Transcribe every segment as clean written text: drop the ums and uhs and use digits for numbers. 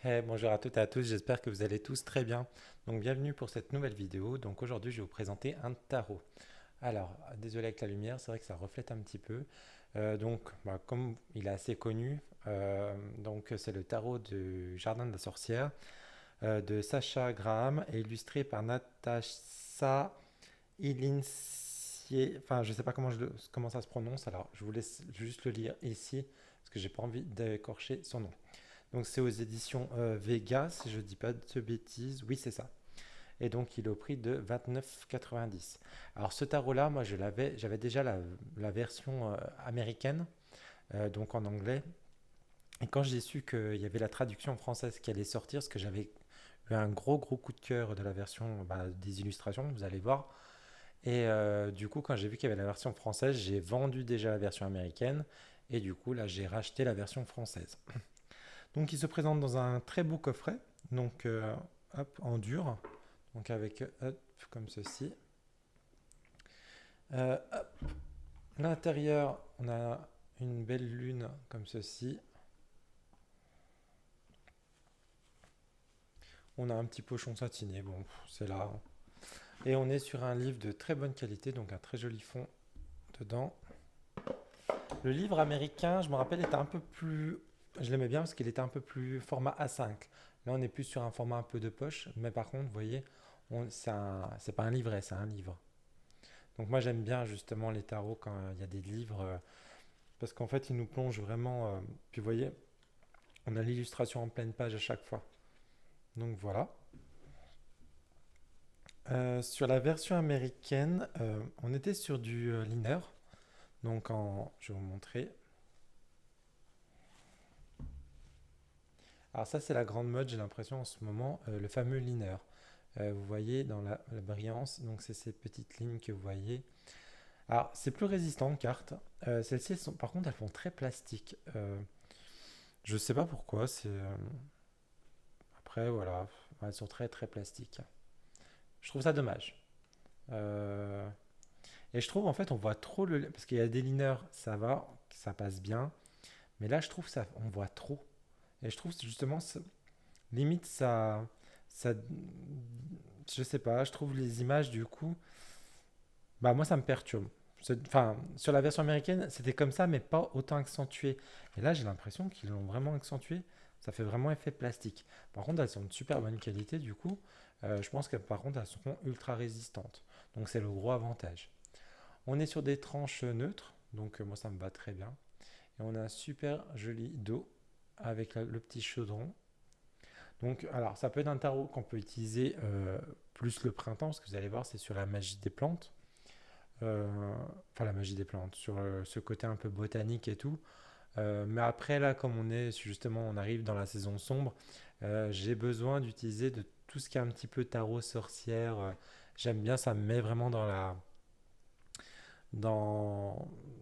Hey, bonjour à toutes et à tous, j'espère que vous allez tous très bien. Donc bienvenue pour cette nouvelle vidéo. Donc aujourd'hui je vais vous présenter un tarot. Alors, désolé avec la lumière, c'est vrai que ça reflète un petit peu. Comme il est assez connu, donc c'est le tarot du Jardin de la Sorcière de Sacha Graham et illustré par Natasha Ilinsier. Enfin, je ne sais pas comment ça se prononce, alors je vous laisse juste le lire ici parce que j'ai pas envie d'écorcher son nom. Donc c'est aux éditions Vega, si je ne dis pas de bêtises. Oui, c'est ça. Et donc il est au prix de 29,90. Alors ce tarot-là, moi j'avais déjà la version américaine, donc en anglais. Et quand j'ai su qu'il y avait la traduction française qui allait sortir, parce que j'avais eu un gros coup de cœur de la version des illustrations, vous allez voir. Et du coup, quand j'ai vu qu'il y avait la version française, j'ai vendu déjà la version américaine. Et du coup, là, j'ai racheté la version française. Donc il se présente dans un très beau coffret, donc hop, en dur, donc avec hop, comme ceci. Hop, l'intérieur, on a une belle lune comme ceci. On a un petit pochon satiné, bon, c'est là. Et on est sur un livre de très bonne qualité, donc un très joli fond dedans. Le livre américain, je me rappelle, était un peu plus. Je l'aimais bien parce qu'il était un peu plus format A5. Là, on est plus sur un format un peu de poche, mais par contre, vous voyez, c'est pas un livret, c'est un livre. Donc moi j'aime bien justement les tarots quand il y a des livres parce qu'en fait ils nous plongent vraiment. Puis vous voyez, on a l'illustration en pleine page à chaque fois. Donc voilà. Sur la version américaine, on était sur du liner. Je vais vous montrer. Alors ça c'est la grande mode, j'ai l'impression en ce moment, le fameux liner. Vous voyez dans la brillance, donc c'est ces petites lignes que vous voyez. Alors c'est plus résistant en carte. Celles-ci, par contre, elles font très plastique. Je sais pas pourquoi, après, voilà, elles sont très plastiques. Je trouve ça dommage. Euh, et je trouve en fait, on voit trop le. Parce qu'il y a des liners, ça va, ça passe bien. Mais là, je trouve ça, on voit trop. Et je trouve justement, limite, ça. Je sais pas, je trouve les images du coup. Bah, moi, ça me perturbe. Enfin, sur la version américaine, c'était comme ça, mais pas autant accentué. Et là, j'ai l'impression qu'ils l'ont vraiment accentué. Ça fait vraiment effet plastique. Par contre, elles sont de super bonne qualité, du coup. Je pense que par contre, elles seront ultra résistantes. Donc, c'est le gros avantage. On est sur des tranches neutres, donc moi, ça me va très bien. Et on a un super joli dos avec le petit chaudron. Donc, alors, ça peut être un tarot qu'on peut utiliser plus le printemps, parce que vous allez voir, c'est sur la magie des plantes. Enfin la magie des plantes, sur ce côté un peu botanique et tout. Mais après là, comme on est justement, on arrive dans la saison sombre, j'ai besoin d'utiliser de tout ce qui est un petit peu tarot sorcière. J'aime bien, ça me met vraiment dans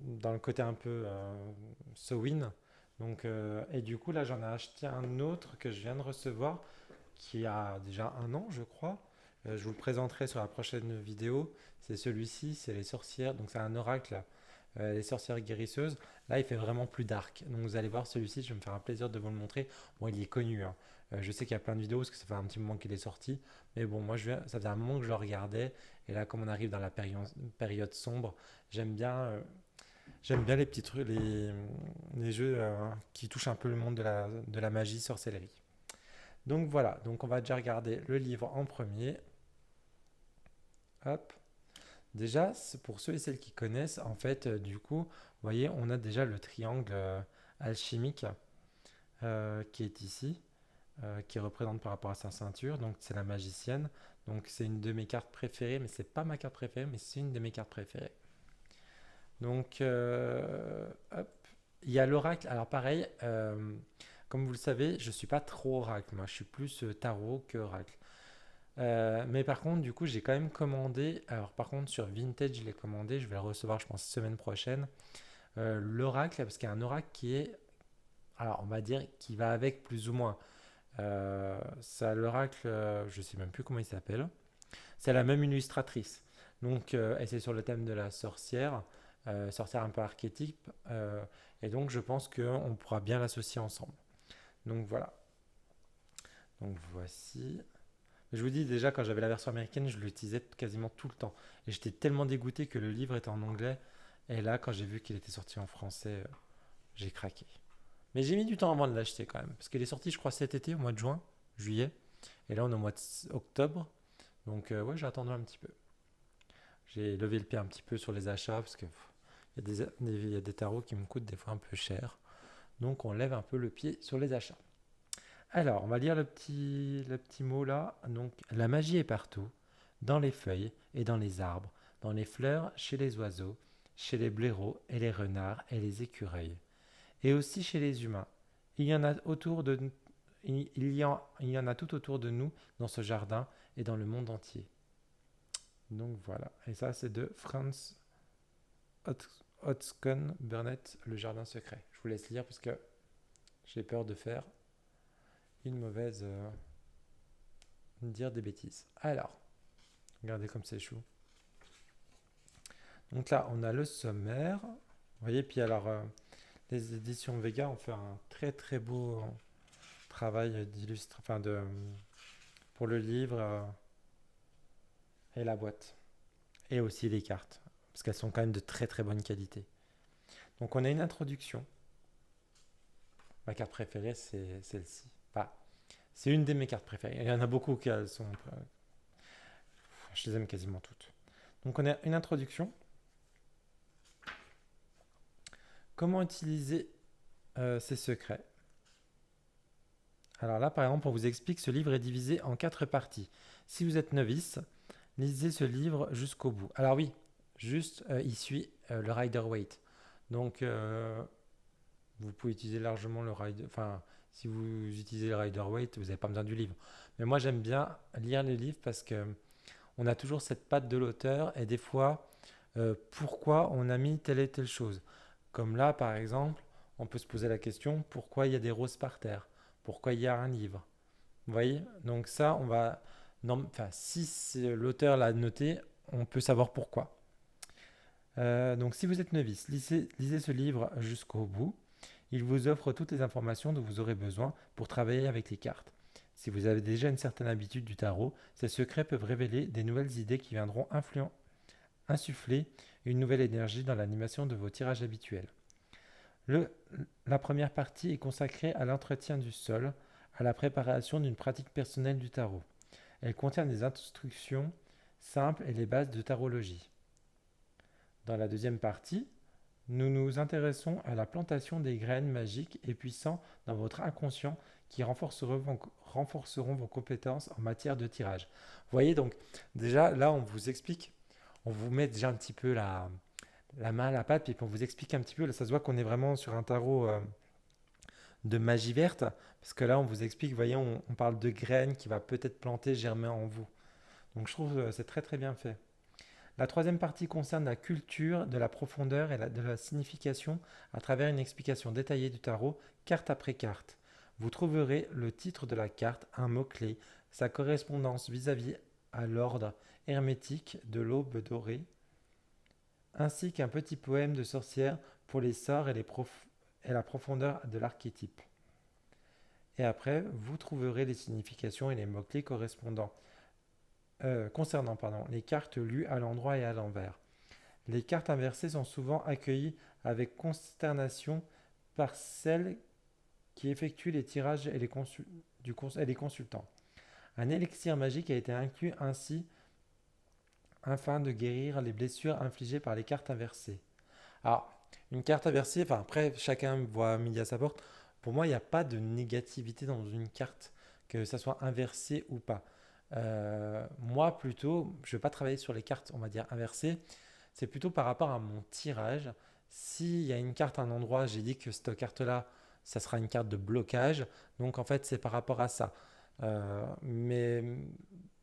le côté un peu Samhain. Et du coup là, j'en ai acheté un autre que je viens de recevoir qui a déjà un an, je crois. Je vous le présenterai sur la prochaine vidéo. C'est celui-ci, c'est les sorcières. Donc c'est un oracle, les sorcières guérisseuses. Là, il fait vraiment plus dark. Donc vous allez voir celui-ci, je vais me faire un plaisir de vous le montrer. Bon, il est connu, hein. Je sais qu'il y a plein de vidéos parce que ça fait un petit moment qu'il est sorti. Mais bon, ça faisait un moment que je le regardais. Et là, comme on arrive dans la période sombre, j'aime bien, euh, j'aime bien les petits trucs, les jeux qui touchent un peu le monde de la magie, sorcellerie. Donc voilà, donc on va déjà regarder le livre en premier. Hop. Déjà, pour ceux et celles qui connaissent, en fait, du coup, vous voyez, on a déjà le triangle alchimique qui est ici, qui représente par rapport à sa ceinture. Donc c'est la magicienne. Donc c'est une de mes cartes préférées, mais c'est pas ma carte préférée, mais c'est une de mes cartes préférées. Donc, hop. Il y a l'oracle. Alors pareil, comme vous le savez, je suis pas trop oracle. Moi, je suis plus tarot que oracle. Mais par contre, du coup, j'ai quand même commandé. Alors, par contre, sur Vintage, je l'ai commandé. Je vais le recevoir, je pense, semaine prochaine. L'oracle, parce qu'il y a un oracle qui est. Alors, on va dire qui va avec plus ou moins. Ça, l'oracle, je sais même plus comment il s'appelle. C'est la même illustratrice. Donc, et c'est sur le thème de la sorcière. Sorcière un peu archétype. Et donc, je pense qu'on pourra bien l'associer ensemble. Donc, voilà. Donc voici. Je vous dis déjà, quand j'avais la version américaine, je l'utilisais quasiment tout le temps. Et j'étais tellement dégoûté que le livre était en anglais. Et là, quand j'ai vu qu'il était sorti en français, j'ai craqué. Mais j'ai mis du temps avant de l'acheter quand même. Parce qu'il est sorti, je crois, cet été, au mois de juin, juillet. Et là, on est au mois d'octobre. Donc, ouais, j'ai attendu un petit peu. J'ai levé le pied un petit peu sur les achats. Parce que il y a des tarots qui me coûtent des fois un peu cher. Donc, on lève un peu le pied sur les achats. Alors, on va lire le petit mot là. Donc, la magie est partout, dans les feuilles et dans les arbres, dans les fleurs, chez les oiseaux, chez les blaireaux et les renards et les écureuils, et aussi chez les humains. Il y en a autour de, il y en a tout autour de nous, dans ce jardin et dans le monde entier. Donc voilà. Et ça, c'est de Franz Hodgson Burnett, Le Jardin secret. Je vous laisse lire parce que j'ai peur de faire une mauvaise. Dire des bêtises. Alors, regardez comme c'est chou. Donc là, on a le sommaire. Vous voyez, puis alors, les éditions Vega ont fait un très très beau travail pour le livre et la boîte. Et aussi les cartes. Parce qu'elles sont quand même de très très bonne qualité. Donc on a une introduction. Ma carte préférée, c'est celle-ci. Enfin, c'est une de mes cartes préférées. Il y en a beaucoup qui sont. Je les aime quasiment toutes. Donc on a une introduction. Comment utiliser ces secrets? Alors là, par exemple, on vous explique que ce livre est divisé en 4 parties. Si vous êtes novice, lisez ce livre jusqu'au bout. Alors oui, juste, il suit le Rider-Waite. Donc, vous pouvez utiliser largement le Rider... Enfin, si vous utilisez le Rider-Waite, vous n'avez pas besoin du livre. Mais moi, j'aime bien lire les livres parce que on a toujours cette patte de l'auteur et des fois, pourquoi on a mis telle et telle chose. Comme là, par exemple, on peut se poser la question, pourquoi il y a des roses par terre? Pourquoi il y a un livre? Vous voyez? Donc ça, on va... Non, enfin, si l'auteur l'a noté, on peut savoir pourquoi. Donc si vous êtes novice, lisez ce livre jusqu'au bout. Il vous offre toutes les informations dont vous aurez besoin pour travailler avec les cartes. Si vous avez déjà une certaine habitude du tarot, ces secrets peuvent révéler des nouvelles idées qui viendront insuffler une nouvelle énergie dans l'animation de vos tirages habituels. Le- la première partie est consacrée à l'entretien du sol, à la préparation d'une pratique personnelle du tarot. Elle contient des instructions simples et les bases de tarologie. Dans la deuxième partie, nous nous intéressons à la plantation des graines magiques et puissantes dans votre inconscient qui renforceront vos compétences en matière de tirage. Vous voyez donc, déjà là on vous explique, on vous met déjà un petit peu la main à la pâte, puis on vous explique un petit peu, là ça se voit qu'on est vraiment sur un tarot de magie verte, parce que là on vous explique, vous voyez, on parle de graines qui va peut-être planter, germer en vous. Donc je trouve que c'est très très bien fait. La troisième partie concerne la culture, de la profondeur et de la signification à travers une explication détaillée du tarot, carte après carte. Vous trouverez le titre de la carte, un mot-clé, sa correspondance vis-à-vis à l'ordre hermétique de l'aube dorée, ainsi qu'un petit poème de sorcière pour les sorts et la profondeur de l'archétype. Et après, vous trouverez les significations et les mots-clés concernant les cartes lues à l'endroit et à l'envers. Les cartes inversées sont souvent accueillies avec consternation par celles qui effectuent les tirages et les consultants. Un élixir magique a été inclus ainsi afin de guérir les blessures infligées par les cartes inversées. Alors, une carte inversée, enfin après, chacun voit midi à sa porte. Pour moi, il n'y a pas de négativité dans une carte, que ça soit inversé ou pas. Moi, plutôt, je ne vais pas travailler sur les cartes, on va dire inversées. C'est plutôt par rapport à mon tirage. S'il y a une carte à un endroit, j'ai dit que cette carte-là, ça sera une carte de blocage. Donc, en fait, c'est par rapport à ça. Mais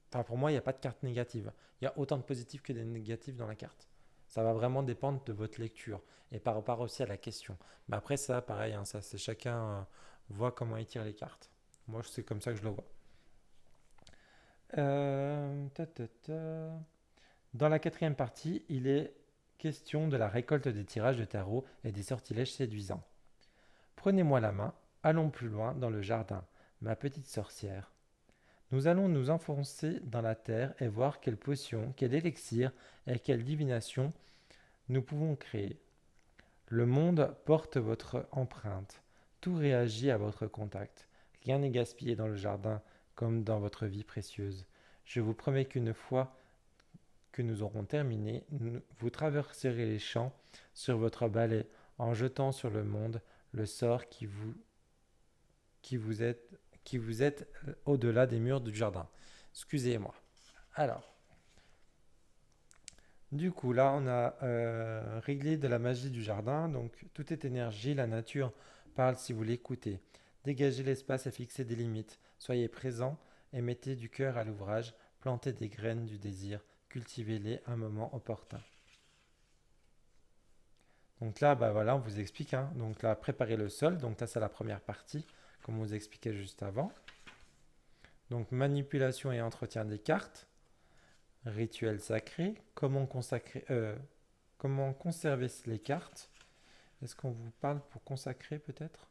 enfin, pour moi, il n'y a pas de carte négative. Il y a autant de positifs que de négatifs dans la carte. Ça va vraiment dépendre de votre lecture et par rapport aussi à la question. Mais après, ça, pareil, hein, ça, c'est chacun voit comment il tire les cartes. Moi, c'est comme ça que je le vois. Ta, ta, ta. Dans la quatrième partie, il est question de la récolte des tirages de tarot et des sortilèges séduisants. Prenez-moi la main, allons plus loin dans le jardin, ma petite sorcière. Nous allons nous enfoncer dans la terre et voir quelle potion, quel élixir et quelle divination nous pouvons créer. Le monde porte votre empreinte. Tout réagit à votre contact. Rien n'est gaspillé dans le jardin comme dans votre vie précieuse. Je vous promets qu'une fois que nous aurons terminé, vous traverserez les champs sur votre balai en jetant sur le monde le sort qui vous êtes, qui vous êtes au-delà des murs du jardin. Excusez-moi. Alors, du coup, là, on a réglé de la magie du jardin. Donc, tout est énergie. La nature parle si vous l'écoutez. Dégagez l'espace et fixez des limites. Soyez présent et mettez du cœur à l'ouvrage. Plantez des graines du désir. Cultivez-les à un moment opportun. Donc là, bah voilà, on vous explique, hein. Donc là, préparez le sol. Donc là, c'est la première partie, comme on vous expliquait juste avant. Donc, manipulation et entretien des cartes. Rituel sacré. Comment conserver les cartes? Est-ce qu'on vous parle pour consacrer peut-être?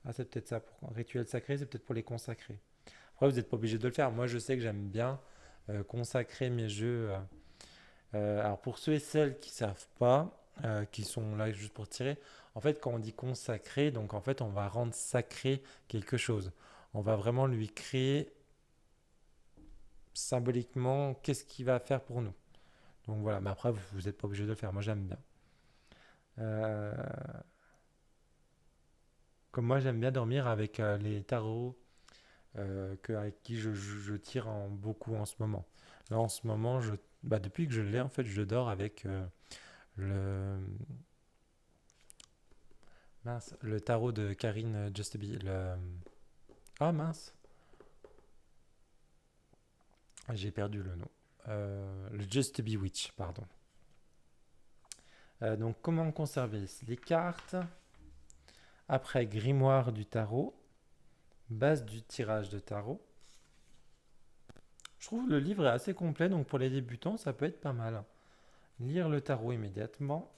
Ah, c'est peut-être ça. Pour rituel sacré, c'est peut-être pour les consacrer. Après, vous n'êtes pas obligé de le faire. Moi, je sais que j'aime bien consacrer mes jeux. Alors, pour ceux et celles qui ne savent pas, qui sont là juste pour tirer, en fait, quand on dit consacrer, donc en fait, on va rendre sacré quelque chose. On va vraiment lui créer symboliquement qu'est-ce qu'il va faire pour nous. Donc voilà, mais après, vous n'êtes pas obligé de le faire. Moi, j'aime bien. Euh, Comme moi, j'aime bien dormir avec les tarots avec qui je tire beaucoup en ce moment. Là, en ce moment, depuis que je l'ai, en fait, je dors avec le, le tarot de Karine Justeby. Ah mince, j'ai perdu le nom. Le Justeby Witch, pardon. Donc, comment conserver les cartes? Après, grimoire du tarot, base du tirage de tarot. Je trouve le livre est assez complet, donc pour les débutants, ça peut être pas mal. Lire le tarot immédiatement.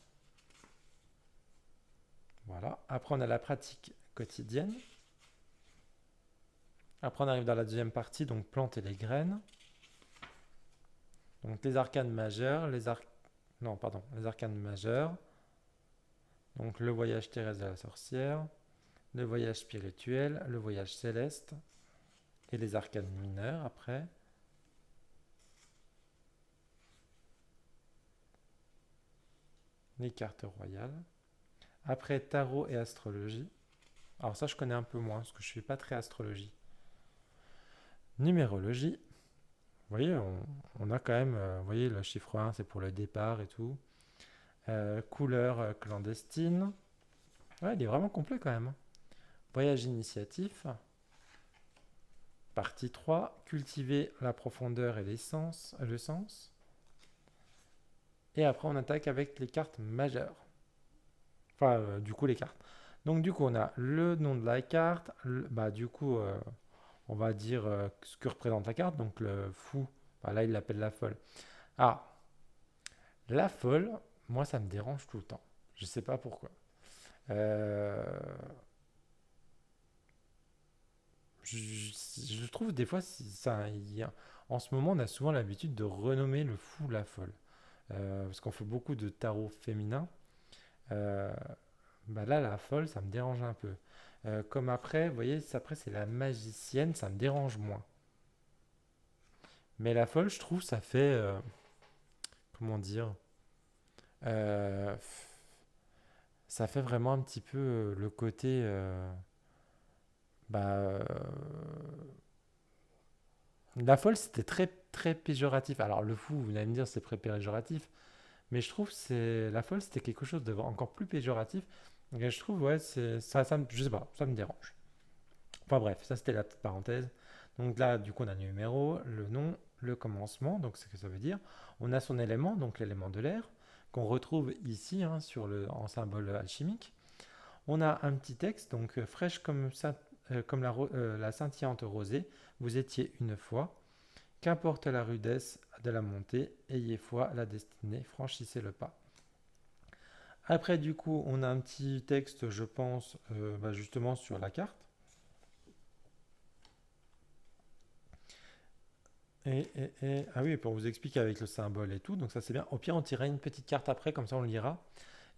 Voilà. Après, on a la pratique quotidienne. Après, on arrive dans la deuxième partie, donc planter les graines. Donc les arcanes majeures, non, pardon, les arcanes majeures. Donc le voyage terrestre de la sorcière, le voyage spirituel, le voyage céleste et les arcanes mineures après. Les cartes royales. Après, tarot et astrologie. Alors ça, je connais un peu moins, parce que je ne suis pas très astrologie. Numérologie. Vous voyez, on a quand même, vous voyez, le chiffre 1, c'est pour le départ et tout. Couleur clandestine. Ouais, il est vraiment complet quand même, hein. Voyage initiatif. Partie 3. Cultiver la profondeur et le sens. Et après, on attaque avec les cartes majeures. Enfin, du coup, les cartes. Donc, du coup, on a le nom de la carte. Du coup, on va dire ce que représente la carte. Donc, le fou. Enfin, là, il l'appelle la folle. Ah, la folle, moi, ça me dérange tout le temps. Je sais pas pourquoi. Euh, je, je trouve des fois, en ce moment, on a souvent l'habitude de renommer le fou la folle. Parce qu'on fait beaucoup de tarot féminin. Euh, Là, la folle, ça me dérange un peu. Comme après, vous voyez, après c'est la magicienne, ça me dérange moins. Mais la folle, je trouve, ça fait, comment dire, euh, ça fait vraiment un petit peu le côté, bah, euh, la folle, c'était très très péjoratif. Alors le fou, vous allez me dire, c'est très péjoratif, mais je trouve c'est la folle, c'était quelque chose de encore plus péjoratif. Et je trouve, ouais, je sais pas, ça me dérange. Enfin bref, ça c'était la petite parenthèse. Donc là, du coup, on a le numéro, le nom, le commencement, donc c'est ce que ça veut dire. On a son élément, donc l'élément de l'air, qu'on retrouve ici hein, en symbole alchimique. On a un petit texte, donc fraîche comme la scintillante rosée, vous étiez une fois. Qu'importe la rudesse de la montée, ayez foi, la destinée, franchissez le pas. Après, du coup, on a un petit texte, je pense, justement sur la carte. Ah oui, pour vous expliquer avec le symbole et tout, donc ça c'est bien. Au pire, on tirera une petite carte après, comme ça on le lira.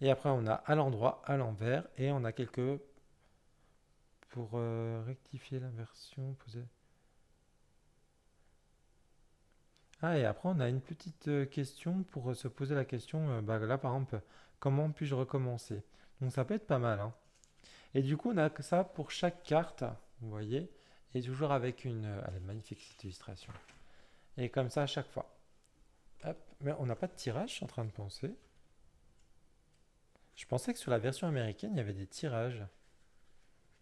Et après, on a à l'endroit, à l'envers, et on a quelques pour rectifier l'inversion. Ah, et après, on a une petite question pour se poser la question. Bah, là, par exemple, comment puis-je recommencer? Donc ça peut être pas mal, hein. Et du coup, on a que ça pour chaque carte, vous voyez, et toujours avec une. Elle est magnifique cette illustration. Et comme ça à chaque fois. Hop. Mais on n'a pas de tirage, je suis en train de penser. Je pensais que sur la version américaine, il y avait des tirages.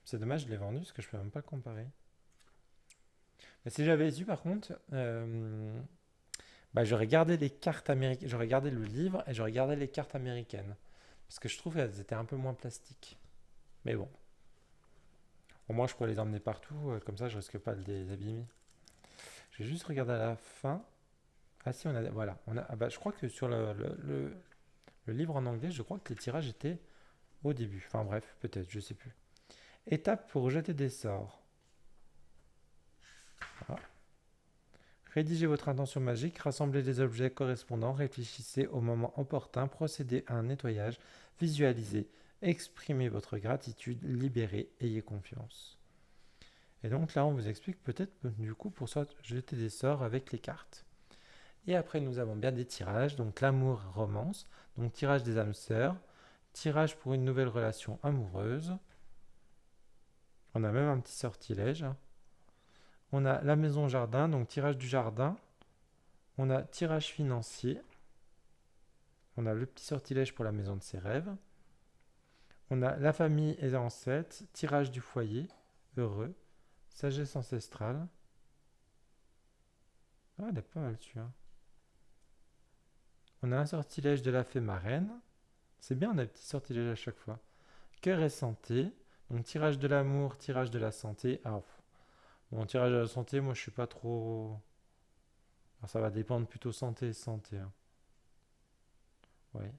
C'est dommage, je l'ai vendu parce que je peux même pas le comparer. Mais si j'avais su, par contre, bah, j'aurais gardé les cartes américaines, j'aurais gardé le livre et j'aurais gardé les cartes américaines. Parce que je trouve qu'elles étaient un peu moins plastiques. Mais bon, au moins je pourrais les emmener partout, comme ça je risque pas de les abîmer. Je vais juste regarder à la fin. Ah si, on a, voilà, ah bah, je crois que sur le livre en anglais, je crois que les tirages étaient au début. Enfin bref, peut-être, je sais plus. Étape pour jeter des sorts. Voilà. Rédigez votre intention magique, rassemblez les objets correspondants, réfléchissez au moment opportun, procédez à un nettoyage, visualisez, exprimez votre gratitude, libérez, ayez confiance. Et donc là, on vous explique peut-être du coup pour ça jeter des sorts avec les cartes. Et après, nous avons bien des tirages, donc l'amour, romance, donc tirage des âmes sœurs, tirage pour une nouvelle relation amoureuse. On a même un petit sortilège. On a la maison jardin, donc tirage du jardin. On a tirage financier. On a le petit sortilège pour la maison de ses rêves. On a la famille et ancêtres, tirage du foyer, heureux, sagesse ancestrale. Ah, elle est pas mal celui-là. On a un sortilège de la fée marraine. C'est bien, on a un petit sortilège à chaque fois. Cœur et santé. Donc tirage de l'amour, tirage de la santé. Ah, bon, tirage de la santé, moi je suis pas trop. Alors, ça va dépendre plutôt santé et santé, hein. Ouais.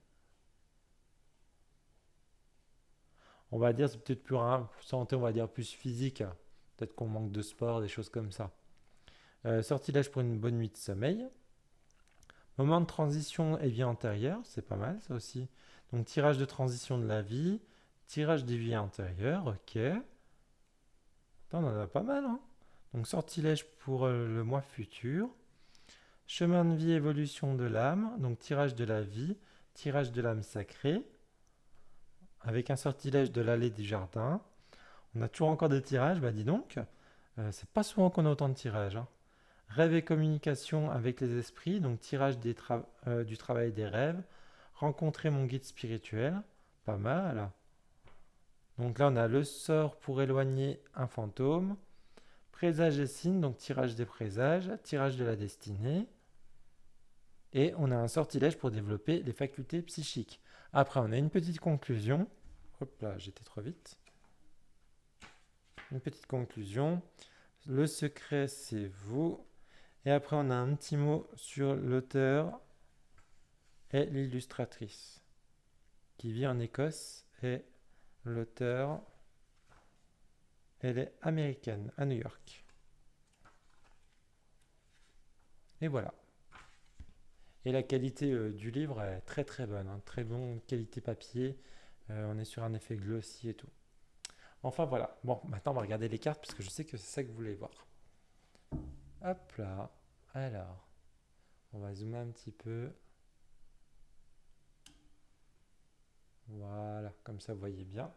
On va dire c'est peut-être plus santé, on va dire plus physique, hein. Peut-être qu'on manque de sport, des choses comme ça. Sortilège pour une bonne nuit de sommeil. Moment de transition et vie antérieure, c'est pas mal ça aussi. Donc tirage de transition de la vie, tirage des vies antérieures, ok. On en a pas mal, hein. Donc sortilège pour le mois futur. Chemin de vie, évolution de l'âme, donc tirage de la vie, tirage de l'âme sacrée, avec un sortilège de l'allée du jardin. On a toujours encore des tirages, bah dis donc, c'est pas souvent qu'on a autant de tirages, hein. Rêve et communication avec les esprits, donc tirage du travail des rêves. Rencontrer mon guide spirituel, pas mal. Donc là, on a le sort pour éloigner un fantôme. Présage et signe, donc tirage des présages, tirage de la destinée. Et on a un sortilège pour développer les facultés psychiques. Après, on a une petite conclusion. Hop là, j'étais trop vite. Une petite conclusion. Le secret, c'est vous. Et après, on a un petit mot sur l'auteur et l'illustratrice qui vit en Écosse. Et l'auteur, elle est américaine, à New York. Et voilà. Et la qualité du livre est très très bonne, hein. Très bonne qualité papier. On est sur un effet glossy et tout. Enfin voilà. Bon, maintenant on va regarder les cartes parce que je sais que c'est ça que vous voulez voir. Hop là. Alors, on va zoomer un petit peu. Voilà, comme ça vous voyez bien.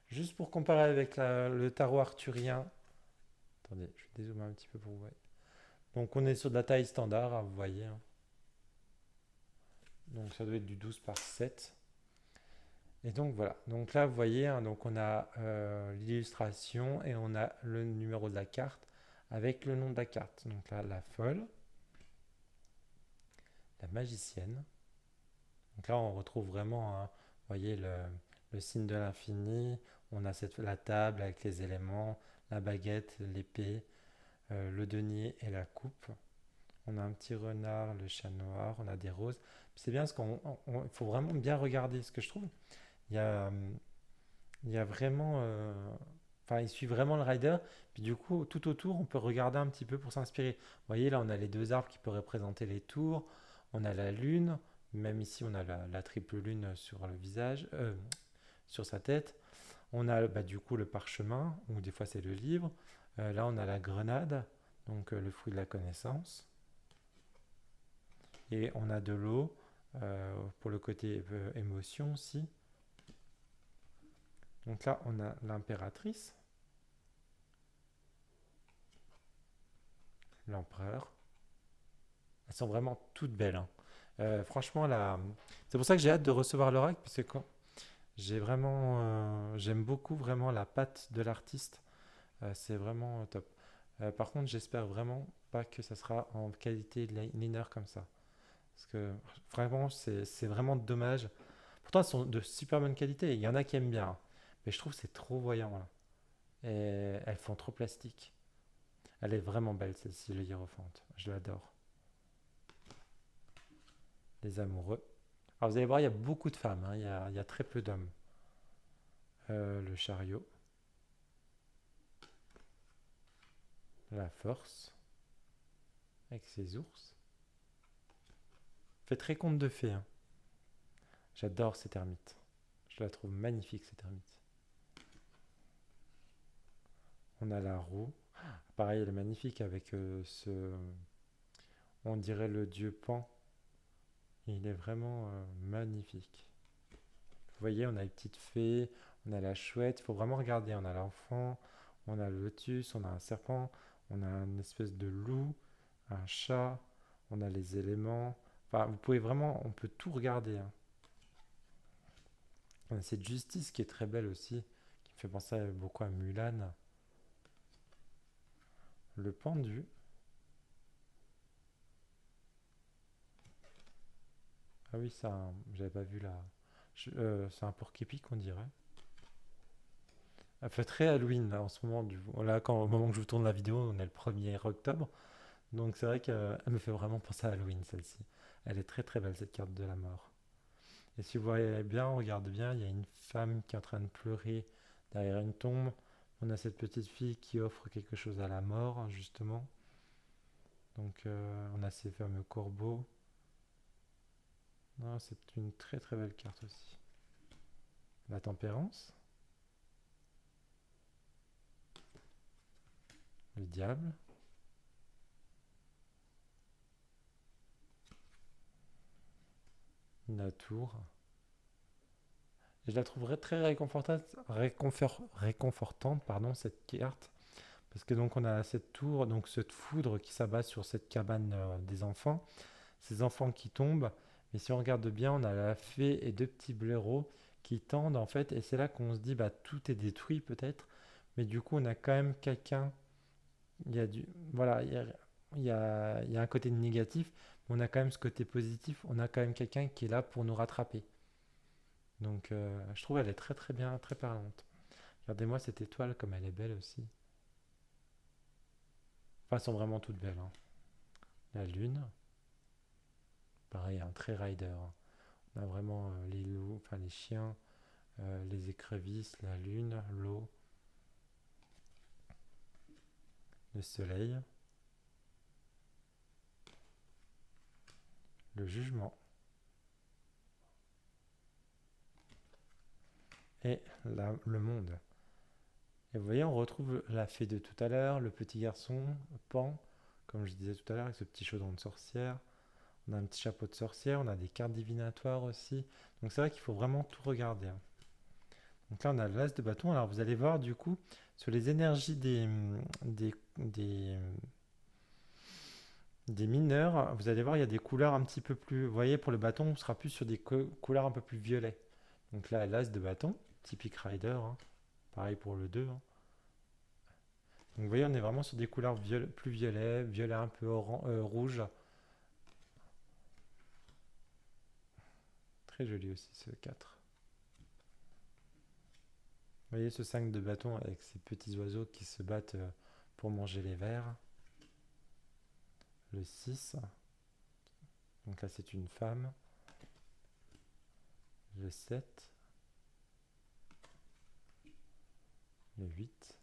Juste pour comparer avec le tarot arthurien. Attendez, je vais dézoomer un petit peu pour vous voir. Donc on est sur de la taille standard, hein, vous voyez, hein. Donc ça doit être du 12 par 7. Et donc voilà. Donc là, vous voyez, hein, donc on a l'illustration et on a le numéro de la carte avec le nom de la carte. Donc là, la folle, la magicienne. Donc là, on retrouve vraiment, hein, vous voyez, le signe de l'infini. On a la table avec les éléments, la baguette, l'épée, le denier et la coupe. On a un petit renard, le chat noir, on a des roses. C'est bien parce qu'il faut vraiment bien regarder ce que je trouve. Il y a, il y a vraiment Enfin, il suit vraiment le rider. Puis du coup, tout autour, on peut regarder un petit peu pour s'inspirer. Vous voyez, là, on a les deux arbres qui peuvent représenter les tours. On a la lune. Même ici, on a la triple lune sur le visage, sur sa tête. On a bah, du coup le parchemin, ou des fois c'est le livre. Là, on a la grenade, donc le fruit de la connaissance. Et on a de l'eau pour le côté émotion aussi. Donc là, on a l'impératrice, l'empereur. Elles sont vraiment toutes belles, hein. Franchement, là, c'est pour ça que j'ai hâte de recevoir l'oracle, parce que j'aime beaucoup vraiment la patte de l'artiste. C'est vraiment top. Par contre, j'espère vraiment pas que ça sera en qualité liner comme ça. Parce que vraiment, c'est vraiment dommage. Pourtant, elles sont de super bonne qualité. Il y en a qui aiment bien, hein. Mais je trouve que c'est trop voyant là. Et elles font trop plastique. Elle est vraiment belle celle-ci, le hiérophante. Je l'adore. Les amoureux. Alors vous allez voir, il y a beaucoup de femmes, hein. Il y a très peu d'hommes. Le chariot. La force. Avec ses ours. Fait très conte de fées, hein. J'adore cette ermite. Je la trouve magnifique cette ermite. On a la roue. Pareil, elle est magnifique avec on dirait le dieu Pan. Il est vraiment magnifique. Vous voyez, on a les petites fées, on a la chouette. Il faut vraiment regarder. On a l'enfant, on a le lotus, on a un serpent, on a une espèce de loup, un chat, on a les éléments. Enfin, vous pouvez vraiment, on peut tout regarder, hein. On a cette justice qui est très belle aussi, qui me fait penser beaucoup à Mulan. Le pendu. Ah oui, ça, j'avais pas vu là. C'est un porc-épic, on dirait. Elle fait très Halloween là en ce moment. Là, au moment que je vous tourne la vidéo, on est le 1er octobre. Donc c'est vrai qu'elle me fait vraiment penser à Halloween celle-ci. Elle est très très belle cette carte de la mort. Et si vous voyez bien, on regarde bien, il y a une femme qui est en train de pleurer derrière une tombe. On a cette petite fille qui offre quelque chose à la mort, justement. Donc on a ces fameux corbeaux. Non, c'est une très très belle carte aussi. La tempérance, le diable, la tour. Et je la trouverais très réconfortante, pardon, cette carte. Parce que donc on a cette tour, donc cette foudre qui s'abat sur cette cabane des enfants. Ces enfants qui tombent. Mais si on regarde bien, on a la fée et deux petits blaireaux qui tendent en fait. Et c'est là qu'on se dit, bah tout est détruit peut-être. Mais du coup, on a quand même quelqu'un. Il y a du, voilà, il y a un côté négatif, mais on a quand même ce côté positif. On a quand même quelqu'un qui est là pour nous rattraper. Donc, je trouve elle est très très bien, très parlante. Regardez-moi cette étoile comme elle est belle aussi. Enfin, elles sont vraiment toutes belles, hein. La lune, pareil, un très rider, hein. On a vraiment les loups, enfin les chiens, les écrevisses, la lune, l'eau, le soleil, le jugement et le monde. Et vous voyez, on retrouve la fée de tout à l'heure, le petit garçon, Pan, comme je disais tout à l'heure, avec ce petit chaudron de sorcière. On a un petit chapeau de sorcière, on a des cartes divinatoires aussi. Donc c'est vrai qu'il faut vraiment tout regarder, hein. Donc là, on a l'as de bâton. Alors vous allez voir du coup sur les énergies des mineurs, vous allez voir, il y a des couleurs un petit peu plus. Vous voyez, pour le bâton, on sera plus sur des couleurs un peu plus violet. Donc là, l'as de bâton, typique rider, hein. Pareil pour le 2, hein. Donc vous voyez, on est vraiment sur des couleurs plus violet, violet un peu rouge. Très joli aussi ce 4. Vous voyez ce 5 de bâton avec ces petits oiseaux qui se battent pour manger les vers. Le 6. Donc là, c'est une femme. Le 7. Le 8.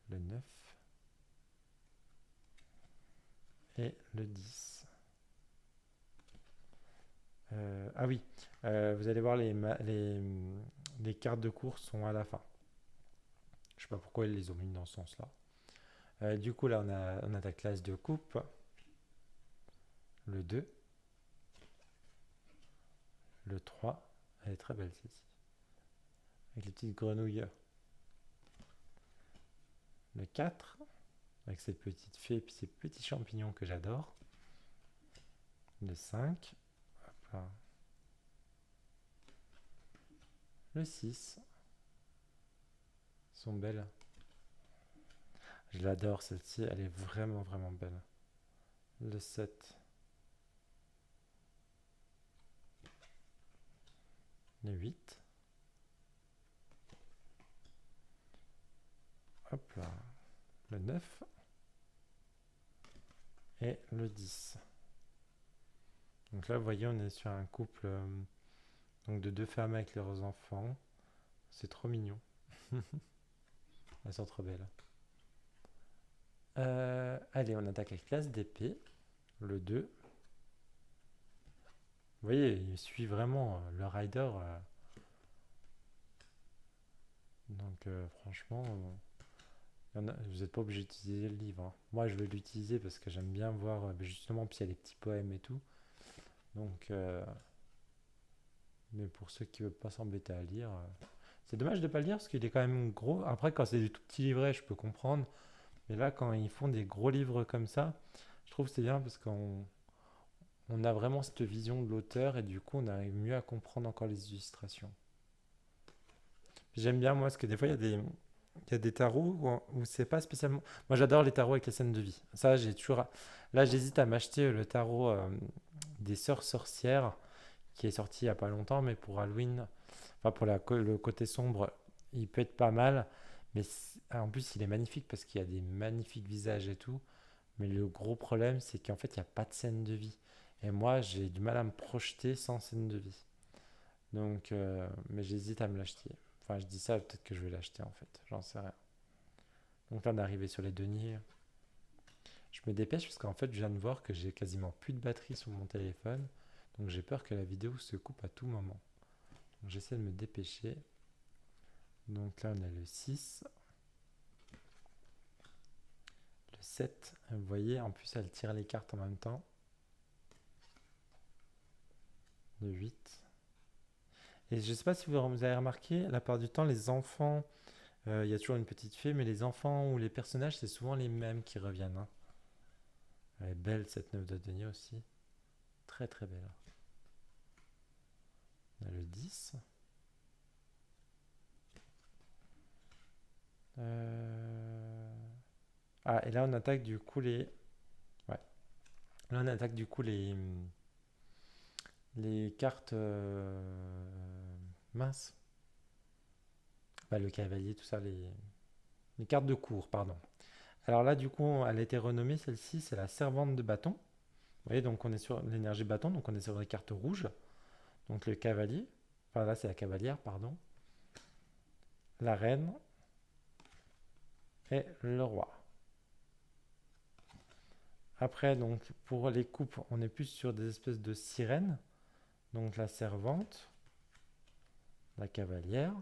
le 9 et le 10. Ah oui, vous allez voir les cartes de course sont à la fin. Je sais pas pourquoi ils les ont mis dans ce sens-là. Du coup, là, on a la classe de coupe, le 2, le 3. Elle est très belle celle-ci, avec les petites grenouilles. Le 4, avec ses petites fées et puis ces petits champignons que j'adore. Le 5, hop là. Le 6, sont belles. Je l'adore celle-ci, elle est vraiment vraiment belle. Le 7, le 8, hop là, le 9 et le 10. Donc là, vous voyez, on est sur un couple donc de deux femmes avec leurs enfants. C'est trop mignon. Elles sont trop belles. Allez, on attaque avec classe d'épée, le 2. Vous voyez, il suit vraiment le rider. Franchement, vous n'êtes pas obligé d'utiliser le livre, hein. Moi, je vais l'utiliser parce que j'aime bien voir, justement, puis il y a les petits poèmes et tout. Donc, mais pour ceux qui ne veulent pas s'embêter à lire, c'est dommage de ne pas le lire parce qu'il est quand même gros. Après, quand c'est des tout petits livrets, je peux comprendre. Mais là, quand ils font des gros livres comme ça, je trouve que c'est bien parce qu'on a vraiment cette vision de l'auteur et du coup, on arrive mieux à comprendre encore les illustrations. Puis j'aime bien, moi, parce que des fois, il y a des tarots où c'est pas spécialement. Moi, j'adore les tarots avec les scènes de vie. Ça, j'ai toujours. Là, j'hésite à m'acheter le tarot des sœurs sorcières qui est sorti il y a pas longtemps, mais pour Halloween, enfin pour le côté sombre, il peut être pas mal. Mais en plus, il est magnifique parce qu'il y a des magnifiques visages et tout. Mais le gros problème, c'est qu'en fait, il n'y a pas de scène de vie. Et moi, j'ai du mal à me projeter sans scène de vie. Donc, mais j'hésite à me l'acheter. Enfin, je dis ça, peut-être que je vais l'acheter en fait. J'en sais rien. Donc là, on est arrivé sur les deniers. Je me dépêche parce qu'en fait, je viens de voir que j'ai quasiment plus de batterie sur mon téléphone. Donc j'ai peur que la vidéo se coupe à tout moment. Donc j'essaie de me dépêcher. Donc là, on a le 6. Le 7. Vous voyez, en plus, elle tire les cartes en même temps. Le 8. Et je ne sais pas si vous avez remarqué, la part du temps, les enfants, il y a toujours une petite fée, mais les enfants ou les personnages, c'est souvent les mêmes qui reviennent, hein. Elle est belle cette 9 de denier aussi. Très très belle. On a le 10. Ah, et là on attaque du coup les. Ouais. Là on attaque du coup les cartes minces. Bah, le cavalier, tout ça, les cartes de cours, pardon. Alors là, du coup, elle a été renommée, celle-ci, c'est la servante de bâton. Vous voyez, donc on est sur l'énergie bâton, donc on est sur les cartes rouges. Donc le cavalier, enfin là c'est la cavalière, pardon. La reine et le roi. Après, donc pour les coupes, on est plus sur des espèces de sirènes. Donc la servante, la cavalière,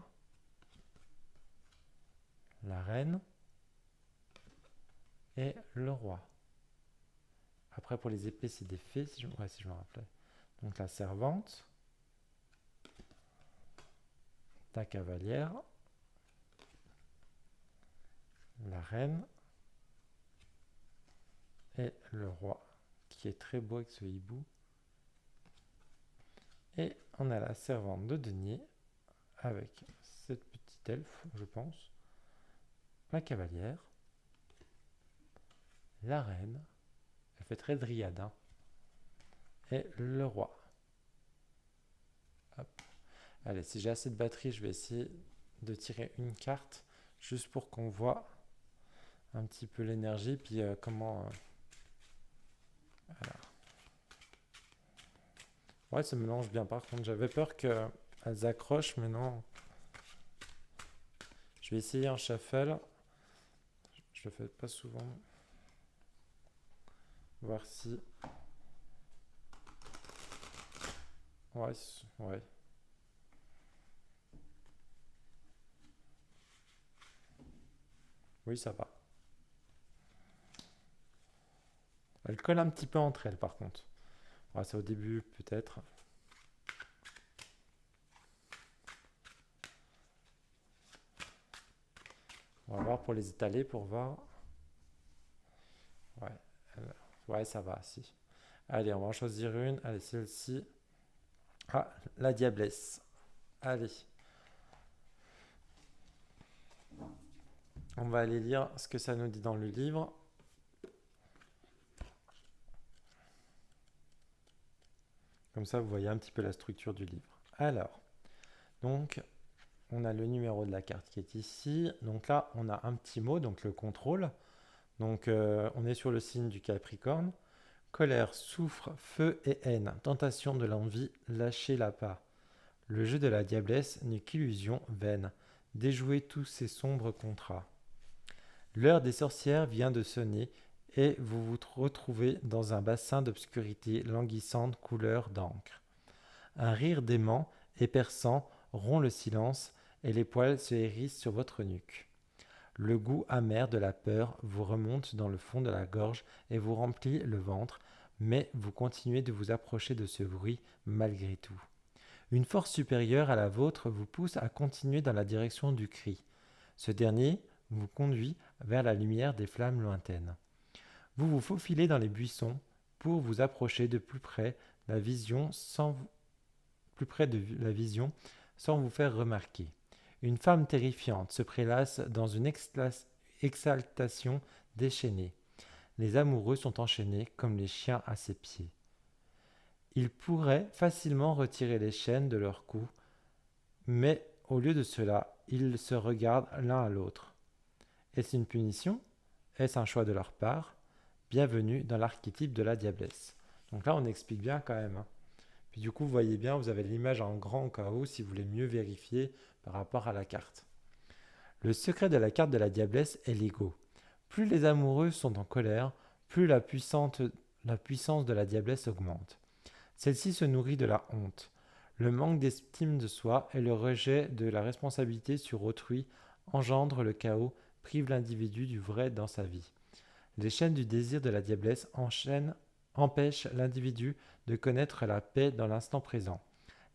la reine et le roi. Après, pour les épées, c'est des fées, ouais, si je me rappelais. Donc la servante, la cavalière, la reine et le roi, qui est très beau avec ce hibou. Et on a la servante de denier avec cette petite elfe, je pense, la cavalière, la reine, elle fait très dryade, hein, et le roi. Hop. Allez, si j'ai assez de batterie, je vais essayer de tirer une carte, juste pour qu'on voit un petit peu l'énergie, puis comment... voilà. Ouais, ça mélange bien, par contre, j'avais peur qu'elles accrochent, mais non. Je vais essayer un shuffle. Je le fais pas souvent. Voir si... Ouais, ouais. Oui, ça va. Elles collent un petit peu entre elles, par contre. Ouais, c'est au début, peut-être. On va voir pour les étaler, pour voir. Ouais, ouais, ça va, si. Allez, on va en choisir une. Allez, celle-ci. Ah, la diablesse. Allez, on va aller lire ce que ça nous dit dans le livre. Comme ça, vous voyez un petit peu la structure du livre. Alors, donc, on a le numéro de la carte qui est ici. Donc là, on a un petit mot, donc le contrôle. Donc, on est sur le signe du Capricorne. Colère, souffre, feu et haine. Tentation de l'envie, lâchez la pas. Le jeu de la diablesse n'est qu'illusion vaine. Déjouez tous ces sombres contrats. L'heure des sorcières vient de sonner et vous vous retrouvez dans un bassin d'obscurité languissante couleur d'encre. Un rire dément et perçant rompt le silence et les poils se hérissent sur votre nuque. Le goût amer de la peur vous remonte dans le fond de la gorge et vous remplit le ventre, mais vous continuez de vous approcher de ce bruit malgré tout. Une force supérieure à la vôtre vous pousse à continuer dans la direction du cri. Ce dernier vous conduit vers la lumière des flammes lointaines. Vous vous faufilez dans les buissons pour vous approcher de plus près, plus près de la vision sans vous faire remarquer. Une femme terrifiante se prélasse dans une exaltation déchaînée. Les amoureux sont enchaînés comme les chiens à ses pieds. Ils pourraient facilement retirer les chaînes de leur cou, mais au lieu de cela, ils se regardent l'un à l'autre. Est-ce une punition? Est-ce un choix de leur part? Bienvenue dans l'archétype de la diablesse. Donc là, on explique bien quand même, hein. Puis du coup, vous voyez bien, vous avez l'image en grand au cas où, si vous voulez mieux vérifier par rapport à la carte. Le secret de la carte de la diablesse est l'ego. Plus les amoureux sont en colère, plus la puissance de la diablesse augmente. Celle-ci se nourrit de la honte. Le manque d'estime de soi et le rejet de la responsabilité sur autrui engendrent le chaos, privent l'individu du vrai dans sa vie. Les chaînes du désir de la diablesse empêchent l'individu de connaître la paix dans l'instant présent.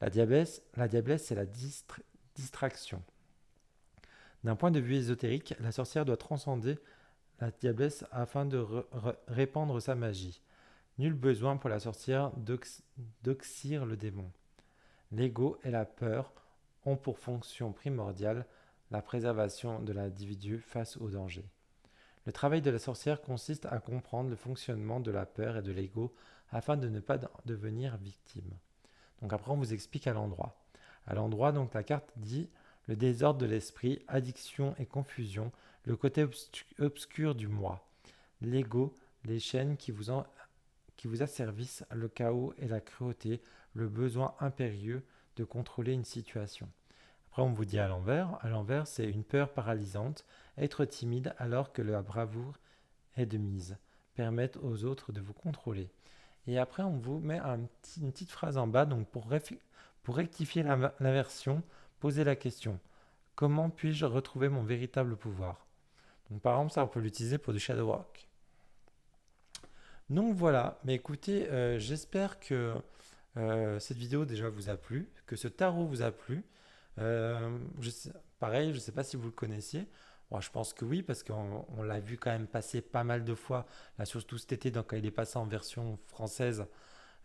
La diablesse, c'est la distraction. D'un point de vue ésotérique, la sorcière doit transcender la diablesse afin de répandre sa magie. Nul besoin pour la sorcière d'oxyre le démon. L'ego et la peur ont pour fonction primordiale la préservation de l'individu face au danger. Le travail de la sorcière consiste à comprendre le fonctionnement de la peur et de l'ego afin de ne pas devenir victime. Donc après on vous explique à l'endroit. À l'endroit, donc la carte dit le désordre de l'esprit, addiction et confusion, le côté obscur du moi, l'ego, les chaînes qui vous asservissent, le chaos et la cruauté, le besoin impérieux de contrôler une situation. Après, on vous dit à l'envers. À l'envers, c'est une peur paralysante, être timide alors que la bravoure est de mise, permettre aux autres de vous contrôler. Et après, on vous met une petite phrase en bas, donc pour rectifier l'inversion, posez la question. Comment puis-je retrouver mon véritable pouvoir? Donc par exemple, ça, on peut l'utiliser pour du shadow work. Donc voilà, mais écoutez, j'espère que cette vidéo déjà vous a plu, que ce tarot vous a plu. Pareil, je ne sais pas si vous le connaissiez. Bon, je pense que oui, parce qu'on l'a vu quand même passer pas mal de fois, là, surtout cet été, donc, quand il est passé en version française.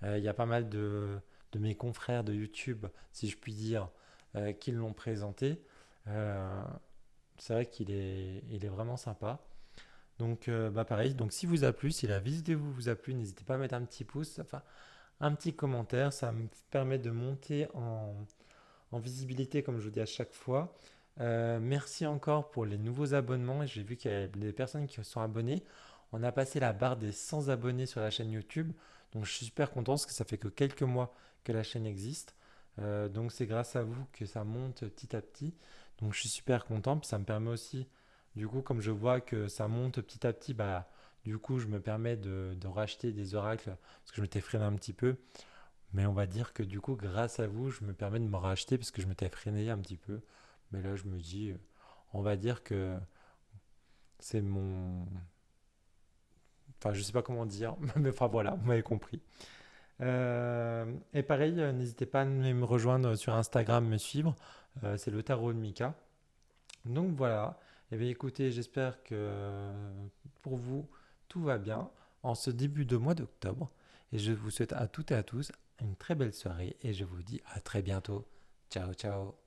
Il y a pas mal de mes confrères de YouTube, si je puis dire, qui l'ont présenté. Euh, c'est vrai qu'il est vraiment sympa. Donc, bah pareil, donc si vous a plu, si la vidéo vous a plu, n'hésitez pas à mettre un petit pouce, enfin un petit commentaire, ça me permet de monter en visibilité, comme je vous dis à chaque fois. Merci encore pour les nouveaux abonnements. J'ai vu qu'il y a des personnes qui se sont abonnées. On a passé la barre des 100 abonnés sur la chaîne YouTube. Donc je suis super content parce que ça fait que quelques mois que la chaîne existe. Donc c'est grâce à vous que ça monte petit à petit. Donc je suis super content. Puis ça me permet aussi Du coup, comme je vois que ça monte petit à petit, bah, du coup, je me permets de racheter des oracles parce que je m'étais freiné un petit peu. Mais on va dire que du coup, grâce à vous, je me permets de me racheter parce que je m'étais freiné un petit peu. Mais là, je me dis, on va dire que c'est mon. Enfin, je sais pas comment dire, mais enfin voilà, vous m'avez compris. Et pareil, n'hésitez pas à me rejoindre sur Instagram, me suivre. C'est le tarot de Mika. Donc voilà. Et bien écoutez, j'espère que pour vous, tout va bien en ce début de mois d'octobre. Et je vous souhaite à toutes et à tous une très belle soirée et je vous dis à très bientôt. Ciao, ciao.